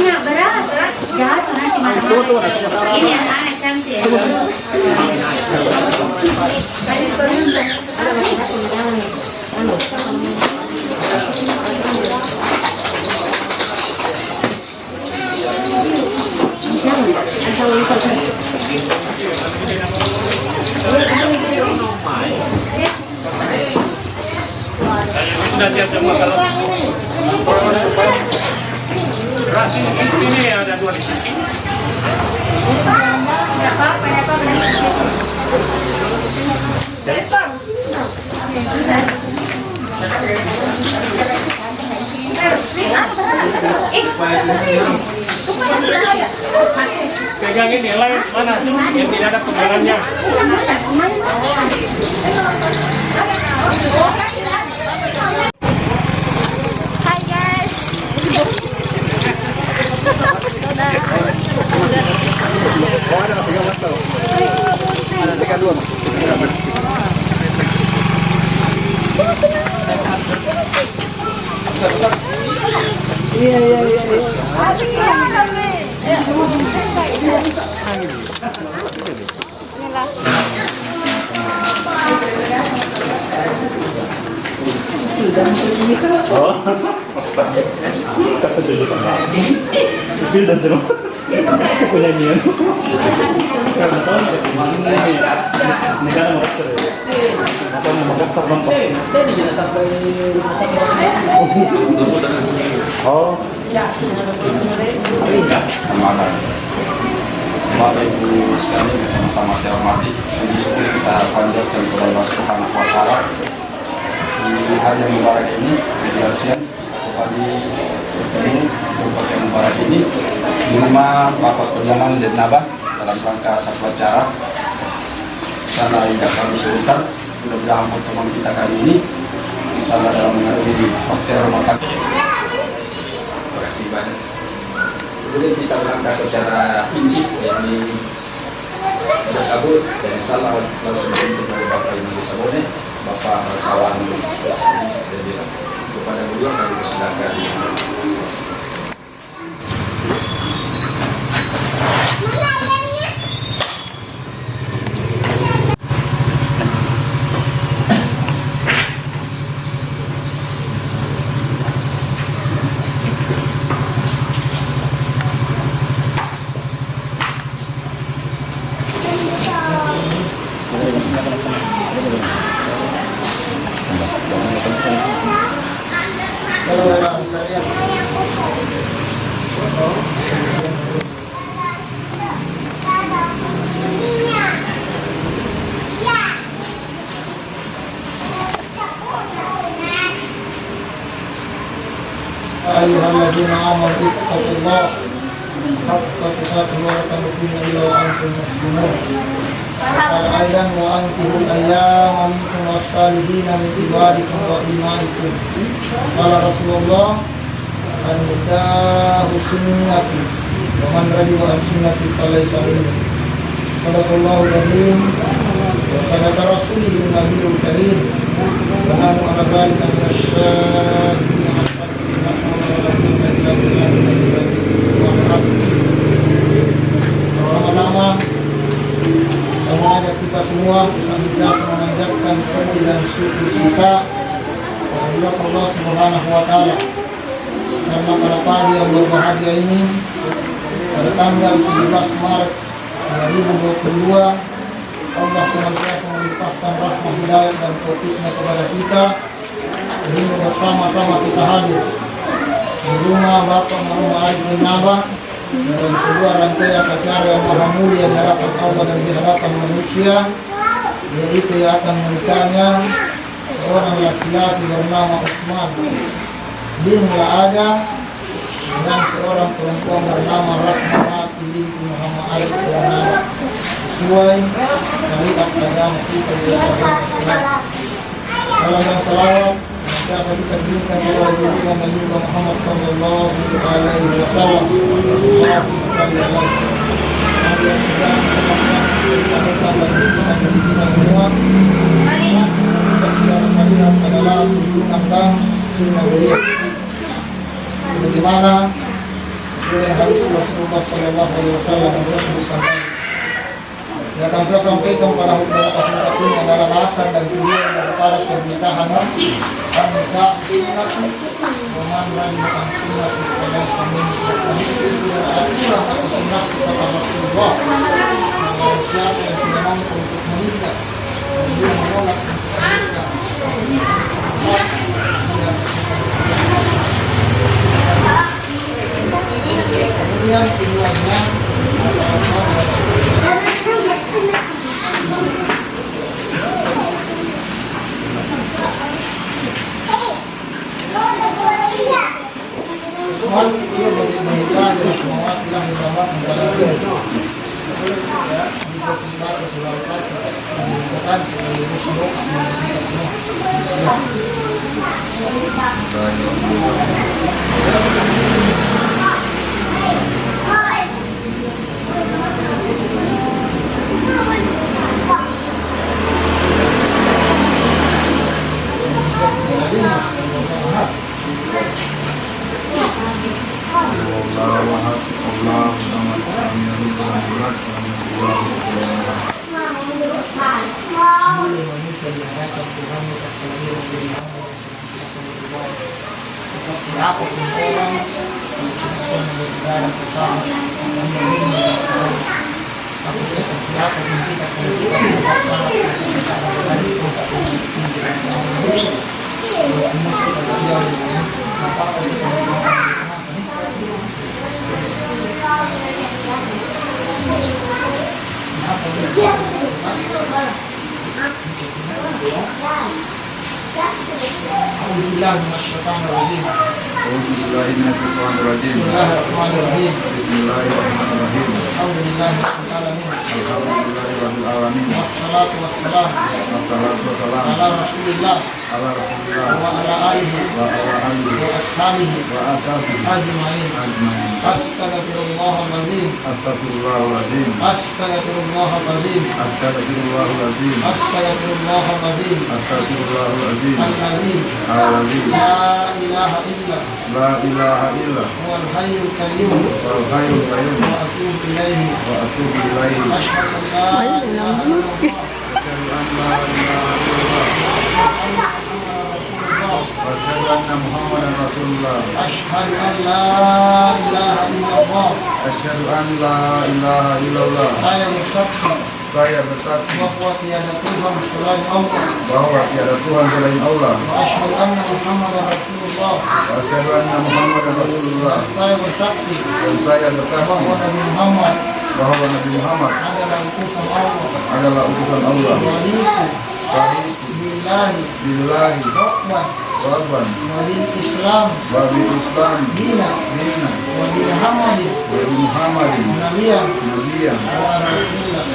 Punya berat. Jatuh nanti mana-mana. Ini anak cantik. Sudah siap semua kalau ini ada 2 di sini. Pegang ini lain mana yang tidak ada pegangannya. Hai guys. Oh, kata jadi sama. Itu dan semua. Penyanyian. Karena tahu negara Makassar. Atau Makassar Bangkok. Oh. Bapak Ibu sekalian bersama-sama saya hormati, puji syukur kita panjatkan kepada Allah Subhanahu wa Ta'ala di hari yang mubarak ini, mediasian kembali bertemu berbagai mubarak ini di rumah Bapak Penyaman dan Nabah dalam rangka satu acara. Sana tidak kami sebentar, mudah-mudahan pertemuan kita kali ini insya dalam menghadiri hotel rumah kami. Terima kasih banyak. Kemudian kita berangkat secara inti, yakni sudah kabur dan salah langsung dibentuk dari Bapak Ibu Sabone, Bapak Sawan dan kepada beliau kami persilakan. أيها الذين آمنوا اتقوا الله حق تقاته ولا تموتن إلا وأنتم مسلمون. وقال أيضا وأنكحوا الأيام منكم والصالحين من عبادكم وإمائكم. قال رسول الله النكاح سنتي ومن رغب عن سنتي فليس مني. صدق الله العظيم وصدق رسوله النبي الكريم ونحن على ذلك من الشاهدين. Pertama-tama saya mengajak kita semua senantiasa memanjatkan puji dan syukur kita kepada Allah Subhanahu wa Ta'ala, karena pada pagi yang berbahagia ini pada tanggal 17 Maret 2022 Allah senantiasa melimpahkan rahmat hidayah dan taufiknya kepada kita sehingga bersama-sama kita hadir di rumah Bapak Muhammad Arif bin Nabah dalam sebuah rangkaian acara yang maha mulia di hadapan Allah dan di hadapan manusia, yaitu yang akan menikahnya seorang laki-laki bernama Usman bin La'ada dengan seorang perempuan bernama Rahmawati binti Muhammad Arif bin Nabah sesuai syariat agama kita di Islam. Salam dan salawat saya kita berikan kepada Nabi Muhammad sallallahu alaihi wasallam. Kita semua syariat adalah tentang sunnah beliau. Bagaimana dengan hadis Rasulullah Sallallahu Alaihi Wasallam yang disebutkan tadi. Yang akan saya sampaikan pada hubungan kasih ini adalah alasan dan tujuan daripada pernikahan Pernikahan sunat Roman rancangan sunat Islam samin itu aturan atau sunat kata Rasulullah. Siapa yang sudah mampu untuk menikah dan dia menolak untuk menikah, kemudian keduanya Tuhan ia menikah dengan semangat yang dibawa kepada dia. Bisa kita keselamatan menunjukkan sebagai musuh kita semua. Seperti apa pun orang yang berbicara bersama tapi seperti apa pun kita kalau kita bersama kita berani untuk Bismillahirrahmanirrahim. Bismillahirrahmanirrahim. Alhamdulillahirrahmanirrahim. Wassalatu wassalam ala Rasulillah wa ala alihi wa ashabihi ajma'in. Astaghfirullahaladzim. Astaghfirullahaladzim. Astaghfirullahaladzim. Astaghfirullahaladzim. Astaghfirullahaladzim. Astaghfirullahaladzim. Al-Azim. La ilaha illa. Wal hayyul qayyum. Wal hayyul qayyum. Wa atubu ilaihi. Wa atubu ilaihi. Asyhadu an la ilaha illallah. Asyhadu an la ilaha illallah. Asyhadu anna Muhammadan Rasulullah. Asyhadu an la ilaha illallah. Asyhadu an la ilaha illallah. Saya bersaksi bahwa tiada Tuhan selain Allah. Bahwa tiada Tuhan selain Allah. Asyhadu anna Muhammadan Rasulullah. Asyhadu anna Muhammadan Rasulullah. Saya bersaksi bahwa Nabi Muhammad adalah utusan Allah. Billahi Rabban wa bil Islam dina wa bi Muhammadin nabiyyan wa rasulullah.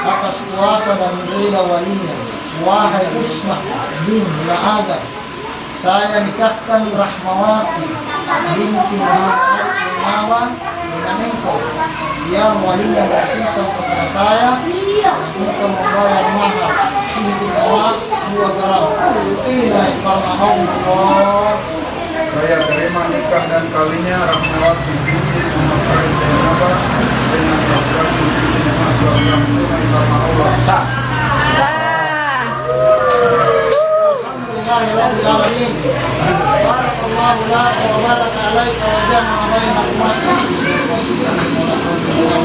Atas kuasa dan ridha walinya, wahai Usmah bin La'adab, saya nikahkan Rahmawati binti Muhammad Nawa dengan engkau. Dia walinya bersumpah kepada saya untuk membayar mahar cincin emas 2 gram. Tunai karena Allah. Saya terima nikah dan kawinnya Rahmawati binti Muhammad Nawa dengan laki-laki cincin emas 2 gram. Tunai karena Allah. Alhamdulillahirrahmanirrahim. Barakallahu laka wa baraka alaika wa jama'a baina ummati. Terima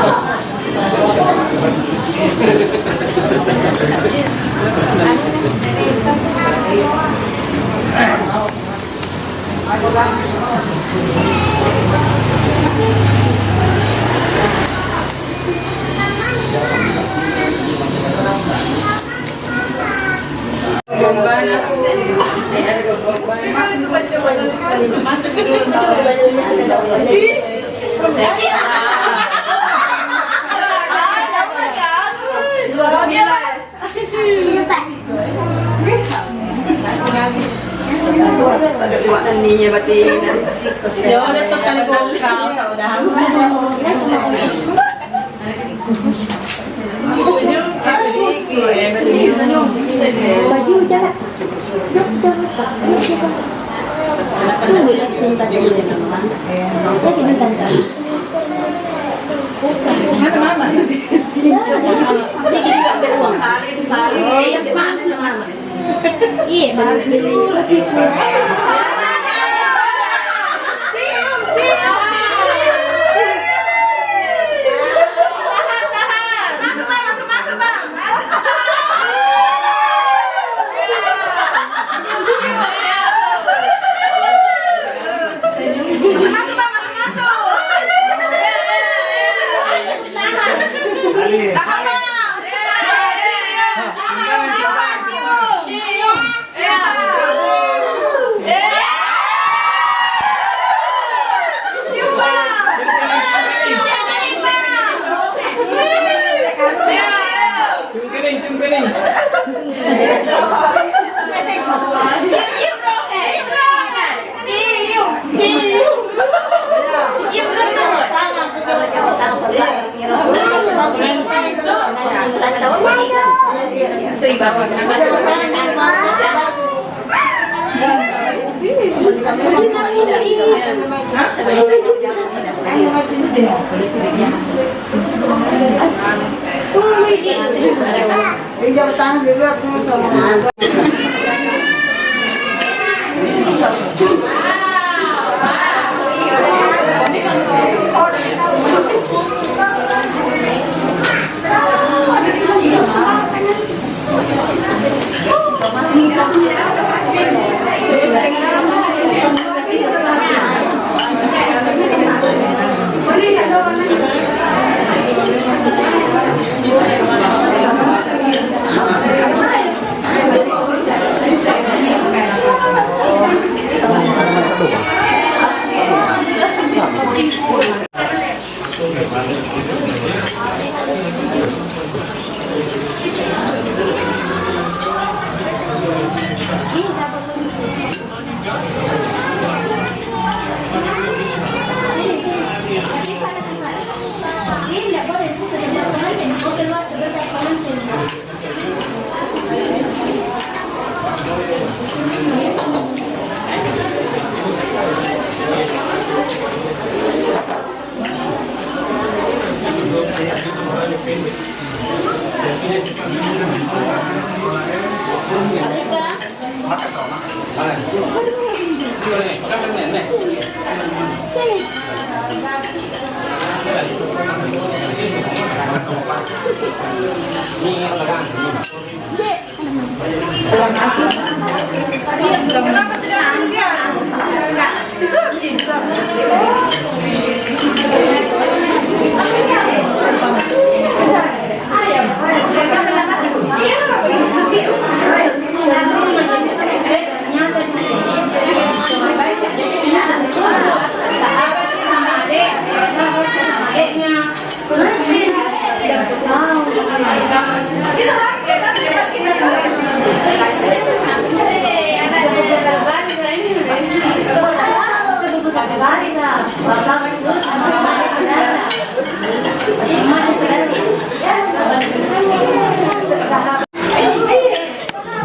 kasih. Baju jarak. Tunggu cinta dulu jadi kan. Iya, baru beli.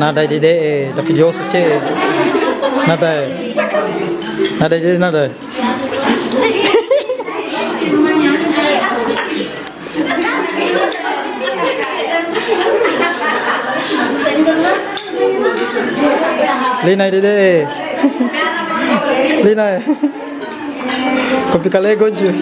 Nada dede da video suce. Nada. Nada dede nada. Lina dede. Lina. Kopi kale goju.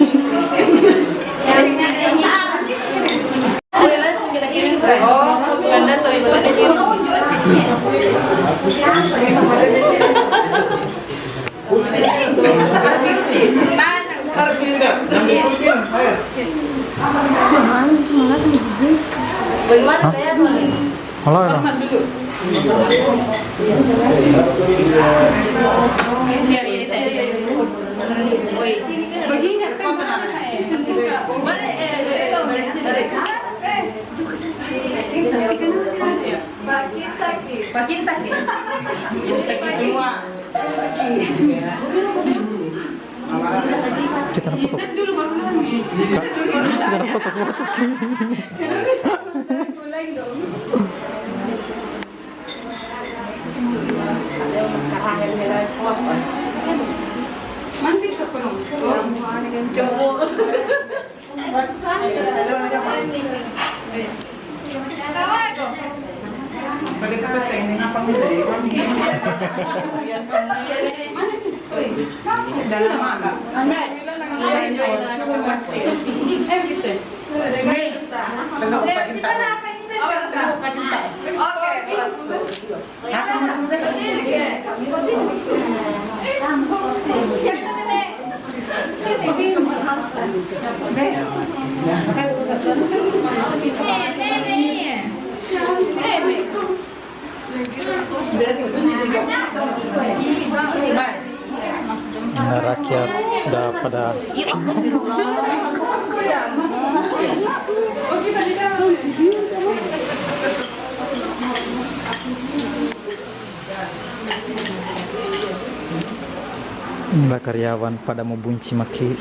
Halo. Iya, iya. Woi, begini kan? Boleh, boleh sini. Pakinta. Semua. Kita nak foto. Set dulu baru lagi. Kita nak foto. Mulai dong. Mantik ka pa nung. Cowok. Balik ka sa inyo nga pamilya. Dalaman. Nah, rakyat sudah pada Mbak karyawan pada membunci maki.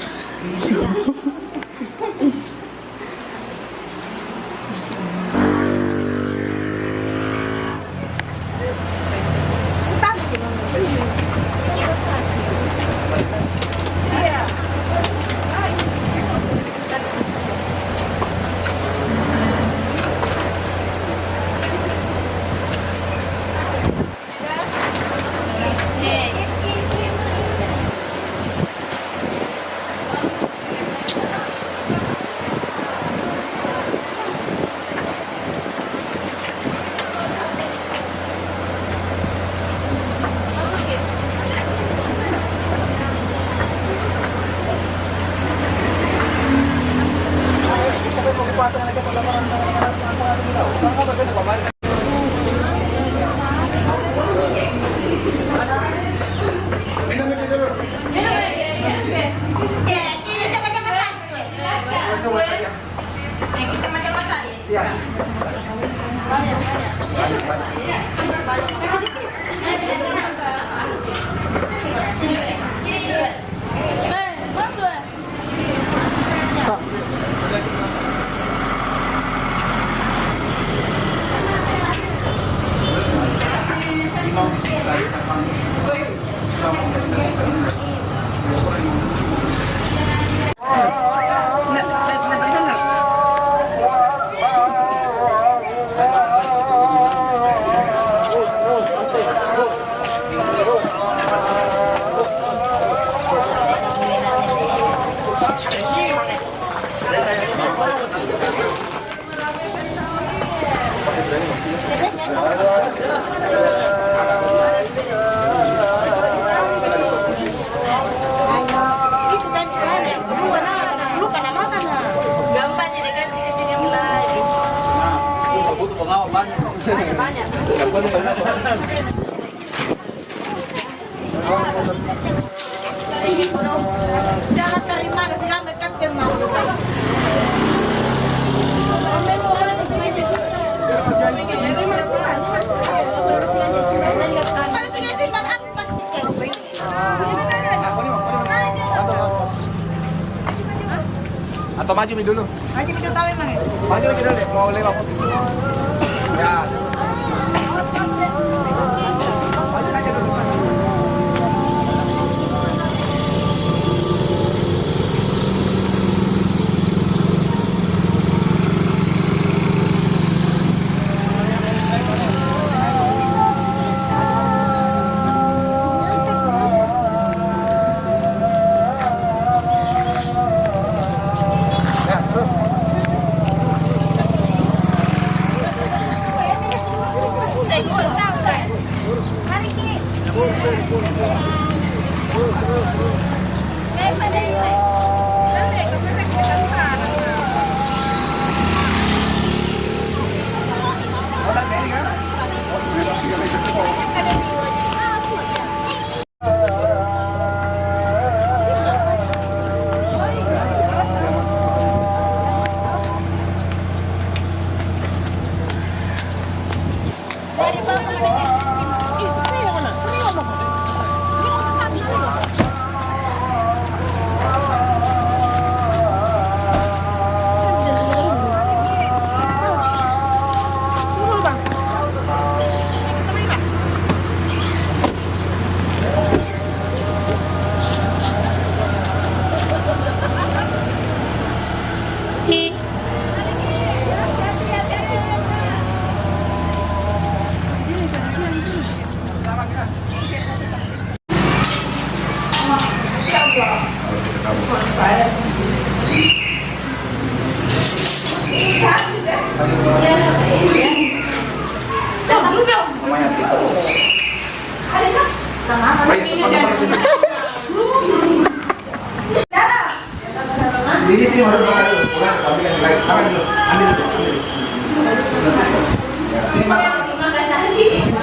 Gampang jadi kan di sini lagi. Butuh pengawal banyak. Banyak. Jangan terima nasi kami kan mau. Atau maju mi dulu. Maju dulu kami mang. Maju mi dulu, mau lewat. Ya. Maju saja dulu.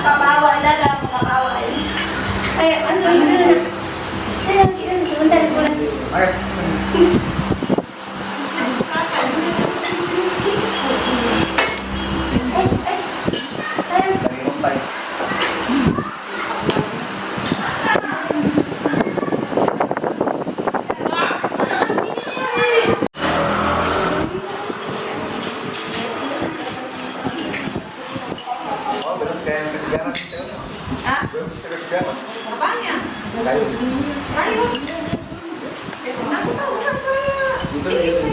Pabawa, dada, pabawa. Kayak masuk dulu. Saya sebentar pulang. Apanya? Kayu. Aku tahu kan saya.